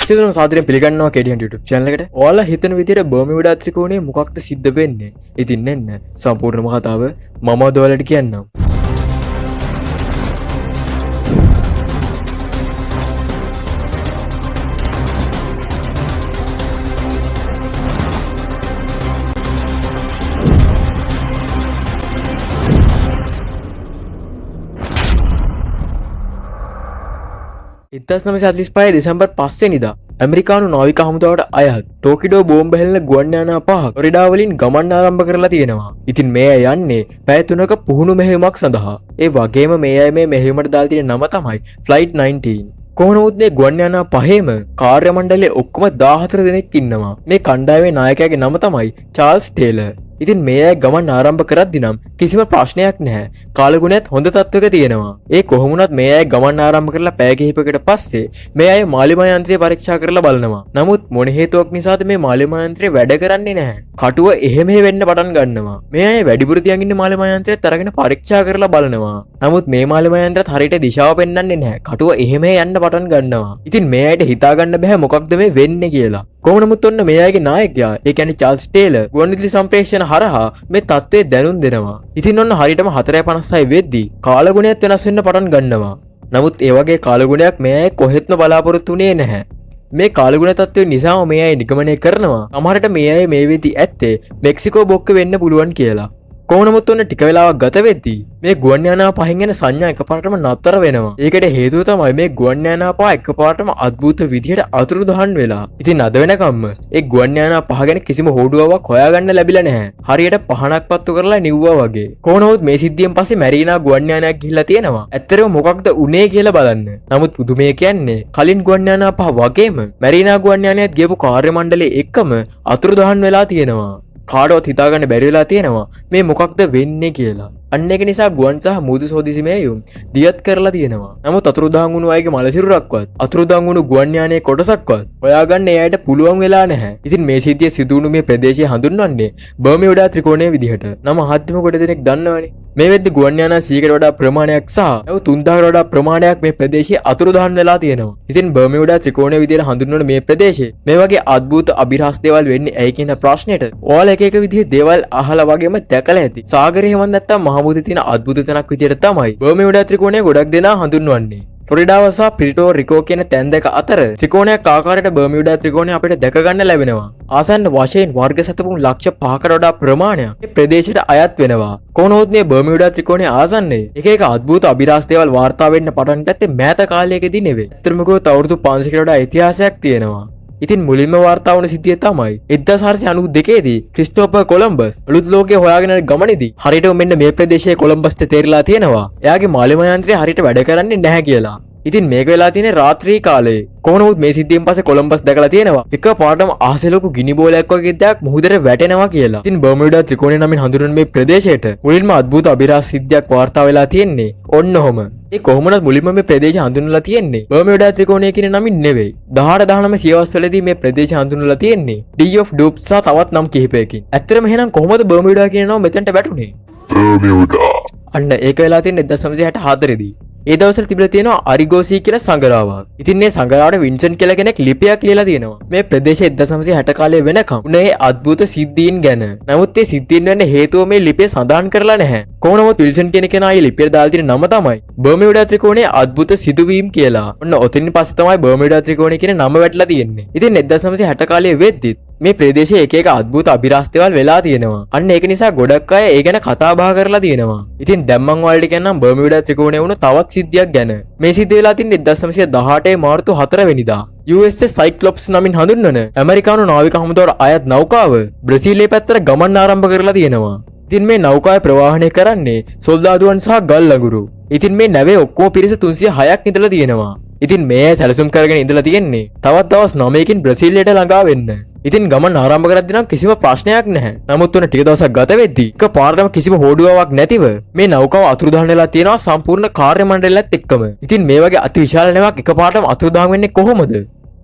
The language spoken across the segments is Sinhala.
සියලුම සාදරයෙන් පිළිගන්නවා KDN YouTube channel එකට. ඔයාලා හිතන විදිහට බර්මියුඩා ත්‍රිකෝණයේ මොකක්ද සිද්ධ වෙන්නේ? ඉතින් නෙන්න සම්පූර්ණම කතාව මම ඔයාලට කියන්නම්. ඉදස් 1945 දෙසැම්බර් 5 වෙනිදා ඇමරිකානු නාවික හමුදාවට අයත් ටෝකිඩෝ බෝම්බ හෙළන ගුවන් යානා පහක් ෆ්ලොරිඩා වලින් ගමන් ආරම්භ කරලා තියෙනවා. ඉතින් මේ අය යන්නේ පැය 3ක පුහුණු මෙහෙයුමක් සඳහා. ඒ වගේම මේ අය මේ මෙහෙයුමට දාලා තියෙන නම තමයි ෆ්ලයිට් 19. කොහොම වුත් මේ ගුවන් යානා පහේම කාර්ය මණ්ඩලයේ ඔක්කොම 14 දෙනෙක් ඉන්නවා. මේ කණ්ඩායමේ නායකයාගේ නම තමයි චාල්ස් ටේලර්. ඉතින් මේ අය ගමන් ආරම්භ කරද්දී නම් කිසිම ප්‍රශ්නයක් නැහැ. කාලගුණයත් හොඳ තත්වයක තියෙනවා. ඒ කොහොම වුණත් මේ අය ගමන් ආරම්භ කරලා පැය කිහිපයකට පස්සේ මේ අය මාලිමා යන්ත්‍රය පරීක්ෂා කරලා බලනවා. නමුත් මොන හේතුවක් නිසාද මේ මාලිමා යන්ත්‍රය වැඩ කරන්නේ නැහැ. කටුව එහෙම වෙන්න පටන් ගන්නවා. මේ අය වැඩිපුර තියන් ඉන්න මාලිමා යන්ත්‍රයත් අරගෙන පරීක්ෂා කරලා බලනවා. නමුත් මේ මාලිමා යන්ත්‍රයත් හරියට දිශාව පෙන්වන්නේ නැහැ. කටුව එහෙම යන්න පටන් ගන්නවා. ඉතින් මේ අයට හිතා ගන්න බෑ මොකක්ද මේ වෙන්නේ කියලා. කොහොම නමුත් ඔන්න මේ අයගේ නායකයා ඒ කියන්නේ චාල්ස් ටේලර් ගුවන්විදුලි සම්ප්‍රේෂණ හරහා මේ තත්ත්වය දැනුම් දෙනවා. ඉතින් ඔන්න හරියටම 4:56 වෙද්දී කාලගුණයත් වෙනස් වෙන්න පටන් ගන්නවා. නමුත් ඒ වගේ කාලගුණයක් මේ අය කොහෙත්ම බලාපොරොත්තු වෙන්නේ නැහැ. මේ කාලගුණ තත්ත්වය නිසාම මේ අය නිගමනය කරනවා සමහරට මේ අය මේ වෙද්දී ඇත්තේ මෙක්සිකෝ බොක්ක වෙන්න පුළුවන් කියලා. කොහොම නමුත් ඔන්න ටික වෙලාවක් ගත වෙද්දී මේ ගුවන් යානා පහෙන් යන සංඥා එකපාරටම නතර වෙනවා. ඒකට හේතුව තමයි මේ ගුවන් යානා පහ එකපාරටම අద్భుත විදිහට අතුරුදහන් වෙලා. ඉතින් අද වෙනකම්ම ඒ ගුවන් යානා පහ ගැන කිසිම හොඩුවාවක් හොයාගන්න ලැබිලා නැහැ. හරියට පහනක් පත්තු කරලා නිව්වා වගේ. කොහොම නමුත් මේ සිද්ධියෙන් පස්සේ මැරීනා ගුවන් යානයක් ගිහිල්ලා තියෙනවා. ඇත්තටම මොකක්ද උනේ කියලා බලන්න. නමුත් පුදුමේ කියන්නේ කලින් ගුවන් යානා පහ වගේම මැරීනා ගුවන් යානයත් ගියපු කාර්ය මණ්ඩලයේ එක්කම අතුරුදහන් වෙලා තියෙනවා. කාඩවත් හිතාගන්න බැරි වෙලා තියෙනවා මේ මොකක්ද වෙන්නේ කියලා. අන්න ඒක නිසා ගුවන් සහ මුහුදු සෝදිසි මෙහෙයුම් දියත් කරලා තියෙනවා. නමුත් අතුරුදහන් වුණු අයගේ මලසිරුරක්වත් අතුරුදහන් වුණු ගුවන් යානයේ කොටසක්වත් හොයාගන්න එයාට පුළුවන් වෙලා නැහැ. ඉතින් මේ සිද්ධිය සිදු වුණු මේ ප්‍රදේශය හඳුන්වන්නේ බර්මියුඩා ත්‍රිකෝණය විදිහට. නම ආත්ම කොට දෙනෙක් දන්නවනේ. මේ වෙද්දි ගුවන් යානා 100කට වඩා ප්‍රමාණයක් සහ 3000කට වඩා ප්‍රමාණයක් මේ ප්‍රදේශයේ අතුරුදහන් වෙලා තියෙනවා. ඉතින් බර්මියුඩා ත්‍රිකෝණය විදිහට හඳුන්වන මේ ප්‍රදේශයේ මේ වගේ අద్భుත අභිරහස් දේවල් වෙන්නේ ඇයි කියන ප්‍රශ්නෙට ඔයාලා එක එක විදිහේ දේවල් අහලා වගේම දැකලා ඇති. සාගරේ හැමන් නැත්තම් මහමුදේ තියෙන අద్భుත තැනක් විදිහට තමයි බර්මියුඩා ත්‍රිකෝණය ගොඩක් දෙනා හඳුන්වන්නේ. ෆ්ලොරිඩාව සහ පිරිටෝ රිකෝ කියන තැන් දෙක අතර ත්‍රිකෝණයක් ආකාරයට බර්මියුඩා ත්‍රිකෝණය අපිට දැක ගන්න ලැබෙනවා. ආසන්න වශයෙන් වර්ග සැතපුම් ලක්ෂ 5කට වඩා ප්‍රමාණයක් මේ ප්‍රදේශයට අයත් වෙනවා. කොහොමවත් මේ බර්මියුඩා ත්‍රිකෝණයේ ආසන්නේ එක එක අద్భుත අභිරහස් දේවල් වාර්තා වෙන්න පටන් ගත්තේ මෑත කාලයකදී නෙවෙයි. අතරම ගොත අවුරුදු 500කට වඩා ඉතිහාසයක් තියෙනවා. ඉතින් මුලින්ම වාර්තා වුණ සිද්ධිය තමයි 1492 දී ක්‍රිස්ටෝෆර් කොලම්බස් අලුත් ලෝකය හොයාගෙන යන ගමනේදී හරියටම මෙන්න මේ ප්‍රදේශයේ කොලම්බස්ට තේරිලා තියෙනවා එයාගේ මාලිමා යන්ත්‍රය හරියට වැඩ කරන්නේ නැහැ කියලා. ඉතින් මේක වෙලා තියෙන්නේ රාත්‍රී කාලේ. කොහොමවත් මේ සිද්ධියෙන් පස්සේ කොලම්බස් දැකලා තියෙනවා එක පාටම අහසේ ලොකු ගිනි බෝලයක් වගේ දෙයක් මුහුදට වැටෙනවා කියලා. ඉතින් බර්මියුඩා ත්‍රිකෝණය නමින් හඳුන්වන මේ ප්‍රදේශයට මුලින්ම අద్భుත අභිරහස් සිද්ධියක් වාර්තා වෙලා තියෙන්නේ ඔන්න ඔහම. ඒ කොහොමවත් මුලින්ම මේ ප්‍රදේශය හඳුන්වලා තියෙන්නේ බර්මියුඩා ත්‍රිකෝණය කියන නමින් නෙවෙයි. 1819 සියවස් වලදී මේ ප්‍රදේශය හඳුන්වලා තියෙන්නේ ඩී ඔෆ් ඩූප්ස් සහ තවත් නම් කිහිපයකින්. ඇත්තටම එහෙනම් කොහොමද බර්මියුඩා කියන නම මෙතනට වැටුනේ? බර්මියුඩා. අන්න ඒක වෙලා තියෙන්නේ 1964 දී. ඒ දවස්වල තිබිලා තියෙනවා අරිගෝසි කියලා සංගරාවක්. ඉතින් මේ සංගරාවට වින්සන් කියලා කෙනෙක් ලිපියක් ලියලා තියෙනවා. මේ ප්‍රදේශයේ 1960 කාලේ වෙනකම් උනේ අద్భుත සිද්ධීන් ගැන. නමුත් මේ සිද්ධීන් වෙන්න හේතුව මේ ලිපියේ සඳහන් කරලා නැහැ. කොහොම නමුත් විල්සන් කියන කෙනා මේ ලිපියට දාලා තියෙන නම තමයි බර්මියුඩා ත්‍රිකෝණයේ අద్భుත සිදුවීම් කියලා. ඔන්න ඔතනින් පස්සේ තමයි බර්මියුඩා ත්‍රිකෝණය කියන නම වැටලා තියෙන්නේ. ඉතින් 1960 කාලේ වෙද්දිත් මේ ප්‍රදේශයේ එක එක අద్భుත අභිරහස් දේවල් වෙලා තියෙනවා. අන්න ඒක නිසා ගොඩක් අය ඒ ගැන කතා බහ කරලා තියෙනවා. ඉතින් දැන් මම ඔයාලට කියන්නම් බර්මියුඩා ත්‍රිකෝණයේ වුණ තවත් සිද්ධියක් ගැන. මේ සිද්ධිය වෙලා තින්නේ 1918 මාර්තු 4 වෙනිදා. USS සයික්ලොප්ස් නමින් හඳුන්වන ඇමරිකානු නාවික හමුදාවට අයත් නෞකාව බ්‍රසීලයේ පැත්තට ගමන් ආරම්භ කරලා තියෙනවා. ඉතින් මේ නෞකාව ප්‍රවාහනය කරන්නේ සොල්දාදුවන් සහ ගල් ලඟුරු. ඉතින් මේ නැවේ ඔක්කොම පිරිස 306ක් ඉඳලා තියෙනවා. ඉතින් මේ සැලසුම් කරගෙන ඉඳලා තියෙන්නේ තවත් දවස් 9කින් බ්‍රසීලයට ළඟා වෙන්න. ඉතින් ගමන් ආරම්භ කරද්දී නම් කිසිම ප්‍රශ්නයක් නැහැ. නමුත් උන ටික දවසක් ගත වෙද්දී එක පාරටම කිසිම හෝඩුවාවක් නැතිව මේ නෞකාව අතුරුදහන් වෙලා තියෙනවා සම්පූර්ණ කාර්ය මණ්ඩලයත් එක්කම. ඉතින් මේ වගේ අතිවිශාල නැවක් එක පාරටම අතුරුදහන් වෙන්නේ කොහොමද?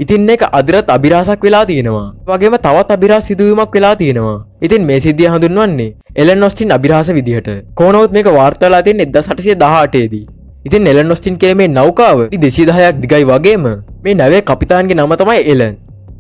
ඉතින් මේක අදිරත් අභිරහසක් වෙලා තියෙනවා. වගේම තවත් අභිරහස් සිදුවීමක් වෙලා තියෙනවා. ඉතින් මේ සිද්ධිය හඳුන්වන්නේ එලන් ඔස්ටින් අභිරහස විදිහට. කොහොමවත් මේක වාර්තා වෙලා තියෙන්නේ 1818 දී. ඉතින් එලන් ඔස්ටින් කියන මේ නෞකාව 210ක් දිගයි වගේම මේ නැවේ කපිතාන්ගේ නම තමයි එලන්.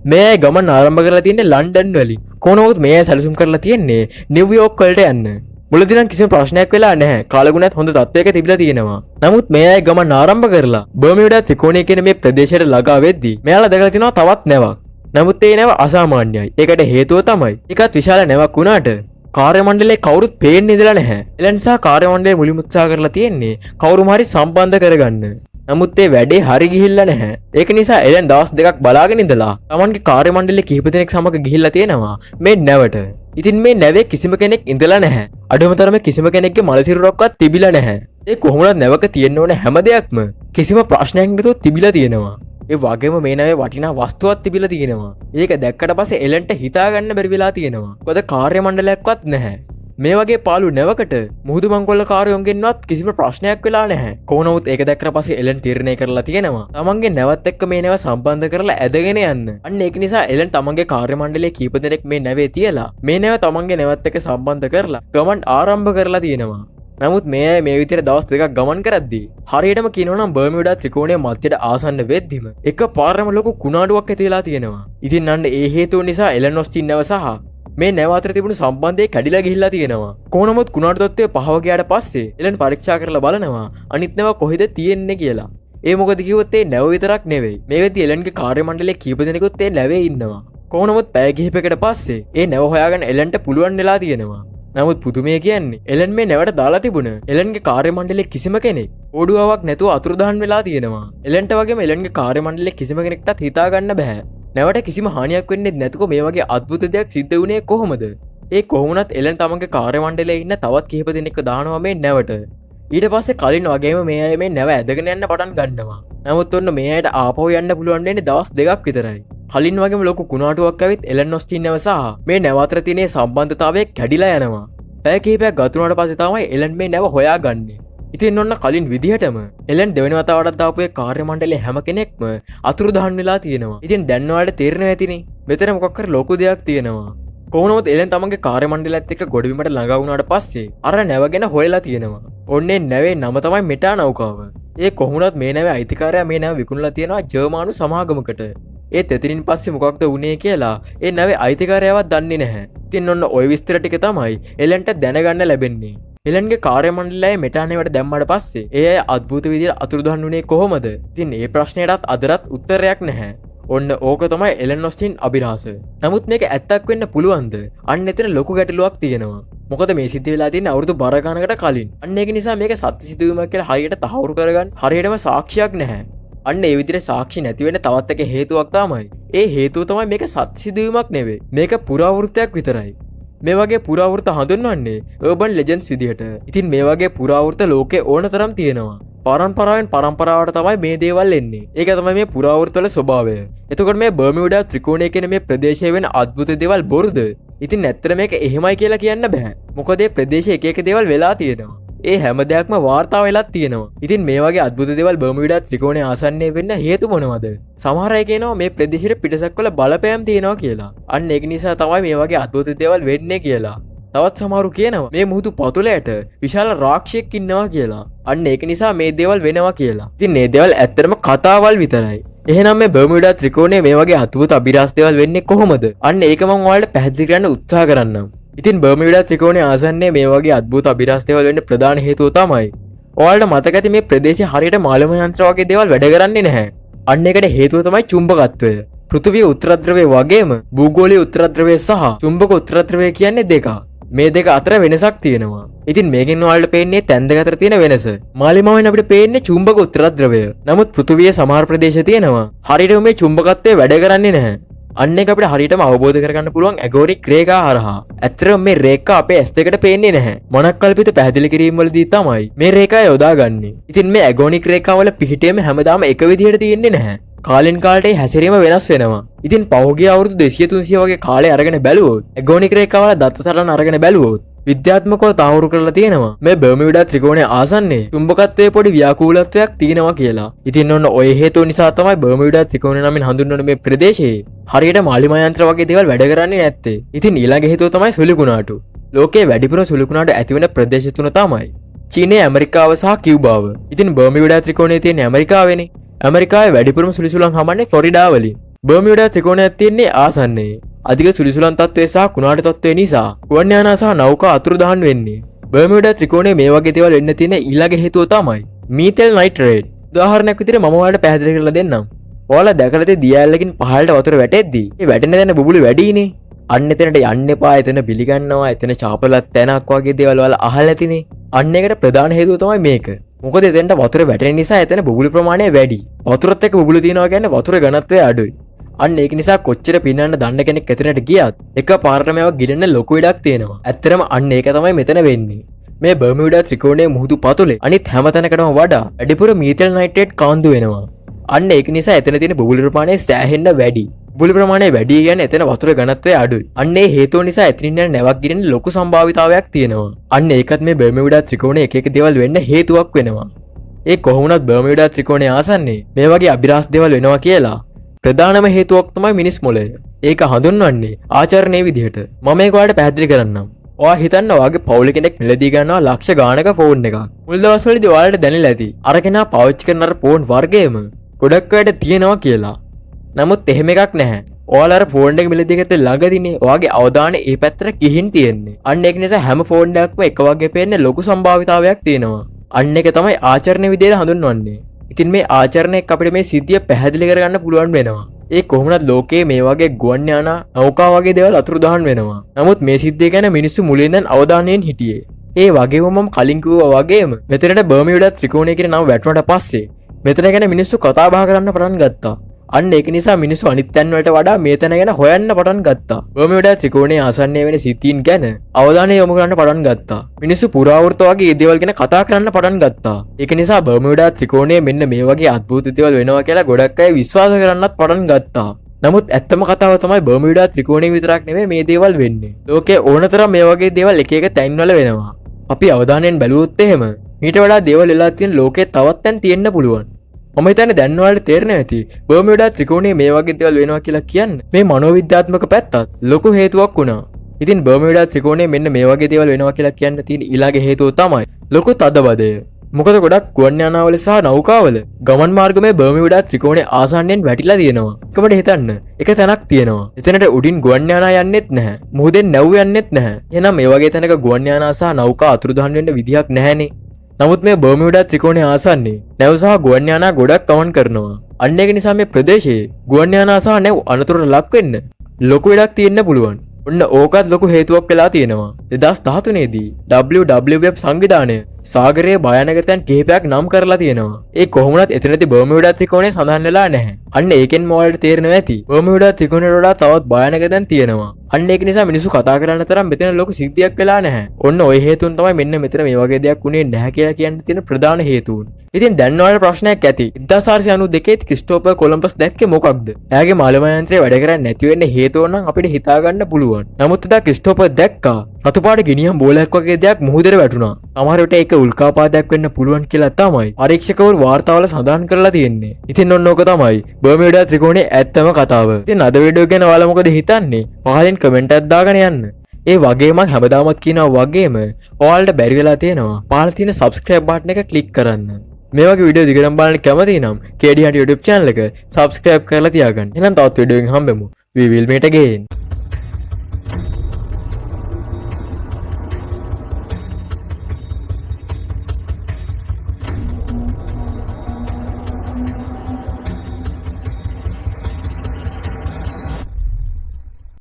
මේ අය ගමන් ආරම්භ කරලා තියෙන්නේ ලන්ඩන් වලින්. කොහොමවත් මේ අය සැලසුම් කරලා තියෙන්නේ නිව්යෝක් වලට යන්න. මුලදී නම් කිසිම ප්‍රශ්නයක් වෙලා නැහැ. කාලගුණත් හොඳ තත්ත්වයක තිබිලා තියෙනවා. නමුත් මේ අය ගමන් ආරම්භ කරලා බර්මියුඩා ත්‍රිකෝණය කියන මේ ප්‍රදේශයට ළඟා වෙද්දී මෙයාලා දැකලා තිනවා තවත් නැවක්. නමුත් ඒ නැව අසාමාන්‍යයි. ඒකට හේතුව තමයි ඒකත් විශාල නැවක් වුණාට කාර්ය මණ්ඩලයේ කවුරුත් පේන්නේ ඉඳලා නැහැ. ඒ නිසා කාර්ය මණ්ඩලය මුලින්ම උත්සාහ කරලා තියෙන්නේ කවුරුම හරි සම්බන්ධ කරගන්න. නමුත් ඒ වැඩේ හරි ගිහිල්ලා නැහැ. ඒක නිසා එලන් දවස් දෙකක් බලාගෙන ඉඳලා Tamanගේ කාර්ය මණ්ඩලයේ කිහිප දෙනෙක් සමග ගිහිල්ලා තියෙනවා මේ නැවට. ඉතින් මේ නැවේ කිසිම කෙනෙක් ඉඳලා නැහැ. අඩුම තරමේ කිසිම කෙනෙක්ගේ මල සිරුරක්වත් තිබිලා නැහැ. ඒ කොහොමද නැවක තියෙන්න ඕන හැම දෙයක්ම කිසිම ප්‍රශ්නයක් නැතුව තිබිලා තියෙනවා. ඒ වගේම මේ නැවේ වටිනා වස්තුවක් තිබිලා තියෙනවා. ඒක දැක්කට පස්සේ එලන්ට හිතා ගන්න බැරි වෙලා තියෙනවා. මොකද කාර්ය මණ්ඩලයක්වත් නැහැ. මේ වගේ පාළු නැවකට මුහුදු මංකොල්ල කාර්යෝන්ගෙන්වත් කිසිම ප්‍රශ්නයක් වෙලා නැහැ. කොහොනමුත් ඒක දැක්කට පස්සේ එලන් තීරණය කරලා තියෙනවා තමන්ගේ නැවත් එක්ක මේ නැව සම්බන්ධ කරලා ඇදගෙන යන්න. අන්න ඒක නිසා එලන් තමන්ගේ කාර්ය මණ්ඩලයේ කීප දෙනෙක් මේ නැවේ තියලා මේ නැව තමන්ගේ නැවත් එක්ක සම්බන්ධ කරලා ගමන් ආරම්භ කරලා තියෙනවා. නමුත් මේ අය මේ විදිහට දවස් දෙකක් ගමන් කරද්දී හරියටම කියනවා නම් බර්මියුඩා ත්‍රිකෝණයේ මැදට ආසන්න වෙද්දිම එක පාරම ලොකු කුණාඩුවක් ඇති වෙලා තියෙනවා. ඉතින් අන්න ඒ හේතුව නිසා එලන් ඔස්ටින් නැව සහ මේ නැව අතර තිබුණු සම්බන්ධය කැඩිලා ගිහිල්ලා තියෙනවා. කොහොනමුත් කුණාටු තත්ත්වය පහව ගියාට පස්සේ එලන් පරීක්ෂා කරලා බලනවා අනිත් නැව කොහෙද තියෙන්නේ කියලා. ඒ මොකද කිව්වොත් ඒ නැව විතරක් නෙවෙයි. මේ වෙද්දී එලන්ගේ කාර්ය මණ්ඩලයේ කීප දෙනෙකුත් ඒ නැවේ ඉන්නවා. කොහොනමුත් පැය කිහිපයකට පස්සේ ඒ නැව හොයාගන්න එලන්ට පුළුවන් වෙලා තියෙනවා. නමුත් පුදුමය කියන්නේ එලන් මේ නැවට දාලා තිබුණ එලන්ගේ කාර්ය මණ්ඩලයේ කිසිම කෙනෙක් ඕඩුවාවක් නැතුව අතුරුදහන් වෙලා තියෙනවා. එලන්ට වගේම එලන්ගේ කාර්ය මණ්ඩලයේ කිසිම කෙනෙක්ටත් හිතා ගන්න බෑ. නැවට කිසිම හානියක් වෙන්නේ නැතුව මේ වගේ අద్భుත දෙයක් සිද්ධ වුණේ කොහොමද? ඒ කොහොමුණත් එලන් තමන්ගේ කාර්ය මණ්ඩලයේ ඉන්න තවත් කිහිප දෙනෙක්ව දානවා මේ නැවට. ඊට පස්සේ කලින් වගේම මේ අය මේ නැව ඇදගෙන යන්න පටන් ගන්නවා. නමුත් ඔන්න මේ අයට ආපහු යන්න පුළුවන් වෙන්නේ දවස් දෙකක් විතරයි. කලින් වගේම ලොකු කුණාටුවක් ඇවිත් එලන් ඔස්ටින් නැව සහ මේ නැව අතර තියෙන සම්බන්ධතාවය කැඩිලා යනවා. පැය කිහිපයක් ගත වුණාට පස්සේ තමයි එලන් මේ නැව හොයාගන්නේ. ඉතින් ඔන්න කලින් විදිහටම එලන් දෙවෙනි වතාවටත් දාපු ඒ කාර්ය මණ්ඩලයේ හැම කෙනෙක්ම අතුරුදහන් වෙලා තියෙනවා. ඉතින් දැන් ඔයාලට තේරෙනවා ඇතිනේ මෙතන මොකක් හරි ලොකු දෙයක් තියෙනවා. කොහොමවත් එලන් තමන්ගේ කාර්ය මණ්ඩලයත් එක්ක ගොඩබිමට ළඟා වුණාට පස්සේ අර නැව ගැන හොයලා තියෙනවා. ඔන්නේ නැවේ නම තමයි මෙටා නෞකාව. ඒ කොහොමවත් මේ නැවේ අයිතිකාරයා මේ නැව විකුණලා තියෙනවා ජර්මානු සමාගමකට. ඒත් එතනින් පස්සේ මොකක්ද වුනේ කියලා ඒ නැවේ අයිතිකාරයාවත් දන්නේ නැහැ. ඉතින් ඔන්න ওই විස්තර ටික තමයි එලන්ට දැනගන්න ලැබෙන්නේ. එලන්ගේ කාර්ය මණ්ඩලය මෙටානේවට දැම්මට පස්සේ ඒ අය අద్భుත විදිහට අතුරුදහන් වුණේ කොහොමද? ඉතින් මේ ප්‍රශ්නයටත් අදටත් උත්තරයක් නැහැ. ඔන්න ඕක තමයි එලන් ඔස්ටින් අභිරහස. නමුත් මේක ඇත්තක් වෙන්න පුළුවන්ද? අන්න එතන ලොකු ගැටලුවක් තියෙනවා. මොකද මේ සිද්ධ වෙලා තියෙන්නේ අවුරුදු බර ගණනකට කලින්. අන්න ඒක නිසා මේක සත්‍ය සිදුවීමක් කියලා හරියට තහවුරු කරගන්න හරියටම සාක්ෂියක් නැහැ. අන්න ඒ විදිහට සාක්ෂි නැති වෙන තවත් එක හේතුවක් තමයි. ඒ හේතුව තමයි මේක සත්‍ය සිදුවීමක් නෙවෙයි. මේක පුරාවෘත්තයක් විතරයි. මේ වගේ පුරාවෘත හඳුන්වන්නේ urban legends විදිහට. ඉතින් මේ වගේ පුරාවෘත ලෝකේ ඕන තරම් තියෙනවා. පරම්පරාවෙන් පරම්පරාවට තමයි මේ දේවල් එන්නේ. ඒක තමයි මේ පුරාවෘත වල ස්වභාවය. එතකොට මේ බර්මියුඩා ත්‍රිකෝණය කියන මේ ප්‍රදේශයේ වෙන අద్భుත දේවල් බොරුද? ඉතින් ඇත්තට මේක එහෙමයි කියලා කියන්න බෑ. මොකද මේ ප්‍රදේශයේ එක එක දේවල් වෙලා තියෙනවා. ඒ හැම දෙයක්ම වාර්තා වෙලා තියෙනවා. ඉතින් මේ වගේ අద్భుත දේවල් බර්මියුඩා ත්‍රිකෝණයේ ආසන්නයේ වෙන්න හේතු මොනවද? සමහර අය කියනවා මේ ප්‍රදේශයේ පිටසක් වල බලපෑම් තියෙනවා කියලා. අන්න ඒක නිසා තමයි මේ වගේ අద్భుත දේවල් වෙන්නේ කියලා. තවත් සමහරු කියනවා මේ මුහුදු පතුලයට විශාල රාක්ෂයෙක් ඉන්නවා කියලා. අන්න ඒක නිසා මේ දේවල් වෙනවා කියලා. ඉතින් මේ දේවල් ඇත්තටම කතාවල් විතරයි. එහෙනම් මේ බර්මියුඩා ත්‍රිකෝණයේ මේ වගේ අద్భుත අභිරහස් දේවල් වෙන්නේ කොහොමද? අන්න ඒක මම ඔයාලට පැහැදිලි කරන්න උත්සාහ කරන්නම්. ඉතින් බර්මියුඩා ත්‍රිකෝණයේ ආසන්නයේ මේ වගේ අద్భుත අභිරහස් දේවල් වෙන්න ප්‍රධාන හේතුව තමයි ඔයාලට මතක ඇති මේ ප්‍රදේශයේ හරියට මාළම යන්ත්‍ර වගේ දේවල් වැඩ කරන්නේ නැහැ. අන්න ඒකට හේතුව තමයි චුම්බකත්වය. පෘථිවිය උත්තරධ්‍රවය වගේම භූගෝලීය උත්තරධ්‍රවය සහ චුම්බක උත්තරධ්‍රවය කියන්නේ දෙක. මේ දෙක අතර වෙනසක් තියෙනවා. ඉතින් මේකෙන් ඔයාලට පේන්නේ තැන් දෙක අතර තියෙන වෙනස. මාලිමාවෙන් අපිට පේන්නේ චුම්බක උත්තරධ්‍රවය. නමුත් පෘථිවියේ සමහර ප්‍රදේශ තියෙනවා හරියට මේ චුම්බකත්වය වැඩ කරන්නේ නැහැ. අන්න එක අපිට හරියටම අවබෝධ කරගන්න පුළුවන් ඇගෝනික් රේඛා හරහා. ඇත්තටම මේ රේඛා අපේ ඇස් දෙකට පේන්නේ නැහැ. මොනක් කල්පිත පැහැදිලි කිරීම වලදී තමයි මේ රේඛා යොදාගන්නේ. ඉතින් මේ ඇගෝනික් රේඛාවල පිහිටීම හැමදාම එක විදිහට තියෙන්නේ නැහැ. කාලෙන් කාලට හැසිරීම වෙනස් වෙනවා. ඉතින් පහුගිය අවුරුදු 200 300 වගේ කාලේ අරගෙන බැලුවොත් ඇගෝනික් රේඛාවල දත්ත සටහන අරගෙන බැලුවොත් විද්‍යාත්මකව තහවුරු කරලා තියෙනවා මේ බර්මියුඩා ත්‍රිකෝණයේ ආසන්නයේ චුම්බකත්වයේ පොඩි ව්‍යාකූලත්වයක් තියෙනවා කියලා. ඉතින් ඔන්න ඔය හේතුව නිසා තමයි බර්මියුඩා ත්‍රිකෝණය නමින් හඳුන්වන මේ ප්‍රදේශයේ හරියට මාලිමා යන්ත්‍ර වගේ දේවල් වැඩ කරන්නේ නැත්තේ. ඉතින් ඊළඟ හේතුව තමයි සුළි කුණාටු. ලෝකයේ වැඩිපුර සුළි කුණාටු ඇති වෙන ප්‍රදේශ තුන තමයි චීනය ඇමරිකාව සහ කිව්බාව. ඉතින් බර්මියුඩා ත්‍රිකෝණයේ තියෙන ඇමරිකාවනේ. ඇමරිකාවේ වැඩිපුරම සුලිසුලන් හමන්නේ ෆ්ලොරිඩා වලින්. බර්මියුඩා ත්‍රිකෝණයක් තියෙන්නේ ආසන්නයේ. අධික සුලිසුලන් තත්ත්වය සහ කුණාටු තත්ත්වය නිසා ගුවන් යානා සහ නෞකා අතුරුදහන් වෙන්නේ. බර්මියුඩා ත්‍රිකෝණයේ මේ වගේ දේවල් වෙන්න තියෙන ඊළඟ හේතුව තමයි මීතෙල් නයිට්‍රේට්. උදාහරණයක් විදිහට මම ඔයාලට පැහැදිලි කරලා දෙන්නම්. ඔයාලා දැකලා තියෙ දියැලකින් පහළට වතුර වැටෙද්දී ඒ වැටෙන තැන බුබුලු වැඩිනේ. අන්න එතනට යන්න එපා. එතන බිලි ගන්නවා. එතන චාපලත් තැනක් වගේ දේවල් ඔයාලා අහලා ඇතිනේ. අන්න ඒකට ප්‍රධාන හේතුව තමයි මේක. මොකද එතනට වතුර වැටෙන නිසා එතන බුබුලු ප්‍රමාණය වැඩි. වතුරත් එක්ක බුබුලු තියනවා කියන්නේ වතුරේ ඝනත්වය අඩුයි. අන්න ඒක නිසා කොච්චර පින්නන්න දන්න කෙනෙක් එතනට ගියත් එක පාරටම ඒවා ගිරෙන්න ලොකු ඉඩක් තියෙනවා. ඇත්තටම අන්න ඒක තමයි මෙතන වෙන්නේ. මේ බර්මියුඩා ත්‍රිකෝණයේ මුහුදු පතුලේ අනිත් හැම තැනකටම වඩා වැඩිපුර මීතෙල් නයිට්‍රේට් කාන්දු වෙනවා. අන්න ඒක නිසා එතන තියෙන බුබුලු ප්‍රමාණය සෑහෙන්න වැඩි. බුබුලු ප්‍රමාණය වැඩි කියන්නේ එතන වතුරේ ඝනත්වය අඩුයි. අන්න ඒ හේතුව නිසා එතනින් යන නැවක් ගිරෙන්න ලොකු සම්භාවිතාවයක් තියෙනවා. අන්න ඒකත් මේ බර්මියුඩා ත්‍රිකෝණයේ එක එක දේවල් වෙන්න හේතුවක් වෙනවා. ඒ කොහොමුණත් බර්මියුඩා ත්‍රිකෝණයේ ආසන්නේ මේ වගේ අභිරහස් දේවල් වෙනවා කියලා ප්‍රධානම හේතුවක් තමයි මිනිස් මොළය. ඒක හඳුන්වන්නේ ආචරණයේ විදිහට. මම මේක ඔයාලට පැහැදිලි කරන්නම්. ඔයා හිතන්න ඔයාගේ පවුල කෙනෙක් මිලදී ගන්නවා ලක්ෂ ගාණක ෆෝන් එකක්. මුල් දවස්වලදී ඔයාලට දැනෙලා ඇති අර කෙනා පාවිච්චි කරන අර ෆෝන් වර්ගයම ගොඩක් අයට තියෙනවා කියලා. නමුත් එහෙම එකක් නැහැ. ඔයාලා අර ෆෝන් එක මිලදී ගත්තේ ළඟදීනේ. ඔයාගේ අවධානය ඒ පැත්තට ගිහින් තියෙන්නේ. අන්න ඒක නිසා හැම ෆෝන් එකක්ම එක වගේ පේන්නේ ලොකු සම්භාවිතාවයක් තියෙනවා. අන්න ඒක තමයි ආචරණ විදියට හඳුන්වන්නේ. ඉතින් මේ ආචරණයක් අපිට මේ සිද්ධිය පැහැදිලි කරගන්න පුළුවන් වෙනවා. ඒ කොහොමද ලෝකයේ මේ වගේ ගුවන් යානා නෞකා වගේ දේවල් අතුරුදහන් වෙනවා. නමුත් මේ සිද්ධිය ගැන මිනිස්සු මුලින් ඉඳන් අවධානයෙන් හිටියේ. ඒ වගේම මම කලින් කිව්වා වගේම මෙතනට බර්මියුඩා ත්‍රිකෝණය කියන නම වැටුණාට පස්සේ මෙතන ගැන මිනිස්සු කතා බහ කරන්න පටන් ගත්තා. අන්න ඒක නිසා මිනිස්සු අනිත් තැන් වලට වඩා මේ තැන ගැන හොයන්න පටන් ගත්තා. බර්මියුඩා ත්‍රිකෝණයේ ආසන්නයේ වෙන සිද්ධීන් ගැන අවධානය යොමු කරන්න පටන් ගත්තා. මිනිස්සු පුරාවෘත්ත වගේ මේ දේවල් ගැන කතා කරන්න පටන් ගත්තා. ඒක නිසා බර්මියුඩා ත්‍රිකෝණයේ මෙන්න මේ වගේ අద్భుත දේවල් වෙනවා කියලා ගොඩක් අය විශ්වාස කරන්නත් පටන් ගත්තා. නමුත් ඇත්තම කතාව තමයි බර්මියුඩා ත්‍රිකෝණයේ විතරක් නෙමෙයි මේ දේවල් වෙන්නේ. ලෝකේ ඕනතරම් මේ වගේ දේවල් එක එක තැන්වල වෙනවා. අපි අවධානයෙන් බැලුවොත් එහෙම ඊට වඩා දේවල් වෙලා තියෙන ලෝකේ තවත් තැන් තියෙන්න පුළුවන්. මම හිතන්නේ දැන් ඔයාලට තේරෙනවා ඇති බර්මියුඩා ත්‍රිකෝණයේ මේ වගේ දේවල් වෙනවා කියලා කියන්නේ මේ මනෝවිද්‍යාත්මක පැත්තත් ලොකු හේතුවක් වුණා. ඉතින් බර්මියුඩා ත්‍රිකෝණයේ මෙන්න මේ වගේ දේවල් වෙනවා කියලා කියන්න තියෙන ඊළඟ හේතුව තමයි ලොකු තදබදය. මොකද ගොඩක් ගුවන් යානාවල සහ නෞකාවල ගමන් මාර්ග මේ බර්මියුඩා ත්‍රිකෝණයේ ආසන්නයෙන් වැටිලා තියෙනවා. එකමඩ හිතන්න එක තැනක් තියෙනවා. එතනට උඩින් ගුවන් යානා යන්නෙත් නැහැ. මුහුදෙන් නැව් යන්නෙත් නැහැ. එහෙනම් මේ වගේ තැනක ගුවන් යානා සහ නෞකා අතුරුදහන් වෙන්න විදිහක් නැහැනේ. නමුත් මේ බර්මියුඩා ත්‍රිකෝණයේ ආසන්නේ නැව් සහ ගුවන් යානා ගොඩක් ගමන් කරනවා. අන්න ඒක නිසා මේ ප්‍රදේශයේ ගුවන් යානා සහ නැව් අනතුරට ලක් වෙන්න ලොකු ඉඩක් තියෙන්න පුළුවන්. ඔන්න ඕකත් ලොකු හේතුවක් වෙලා තියෙනවා. 2013 දී WWF සංවිධානය සාගරයේ භයානක තැන් කිහිපයක් නම් කරලා තියෙනවා. ඒ කොහොමුණත් එතනදී බර්මියුඩා ත්‍රිකෝණය සඳහන් වෙලා නැහැ. අන්න ඒකෙන් මොකටද තේරෙනවා ඇති බර්මියුඩා ත්‍රිකෝණයට වඩා තවත් භයානක තැන් තියෙනවා. අන්න ඒක නිසා මිනිස්සු කතා කරන්න තරම් මෙතන ලොකු සිද්ධියක් වෙලා නැහැ. ඔන්න ওই හේතුන් තමයි මෙන්න මෙතන මේ වගේ දෙයක් උනේ නැහැ කියලා කියන්න තියෙන ප්‍රධාන හේතුන්. ඉතින් දැන් ඔයාලට ප්‍රශ්නයක් ඇති. 1492 දී ක්‍රිස්ටෝෆර් කොලම්බස් දැක්කේ මොකක්ද? එයාගේ මාලම යන්ත්‍රය වැඩ කරන්නේ නැති වෙන්න හේතුව නම් අපිට හිතා ගන්න පුළුවන්. නමුත් එදා ක්‍රිස්ටෝෆර් දැක්කා රතු පාට ගිනියම් බෝලයක් වගේ දෙයක් මුහුදට වැටුණා. සමහර විට ඒක උල්කාපාතයක් වෙන්න පුළුවන් කියලා තමයි පරීක්ෂකවරු වාර්තාවල සඳහන් කරලා තියෙන්නේ. ඉතින් ඔන්න ඕක තමයි බර්මියුඩා ත්‍රිකෝණයේ ඇත්තම කතාව. ඉතින් අද වීඩියෝ ගැන ඔයාලා මොකද හිතන්නේ? පහලින් කමෙන්ට් එකක් දාගෙන යන්න. ඒ වගේම හැමදාමත් කියනවා වගේම ඔයාලට බැරි වෙලා තියෙනවා පහළ තියෙන subscribe button එක click කරන්න. මේ වගේ වීඩියෝ දිගටම බලන්න කැමති නම් KD Hunt YouTube channel එක subscribe කරලා තියාගන්න. එහෙනම් තවත් වීඩියෝ එකකින් හම්බෙමු. We will meet again.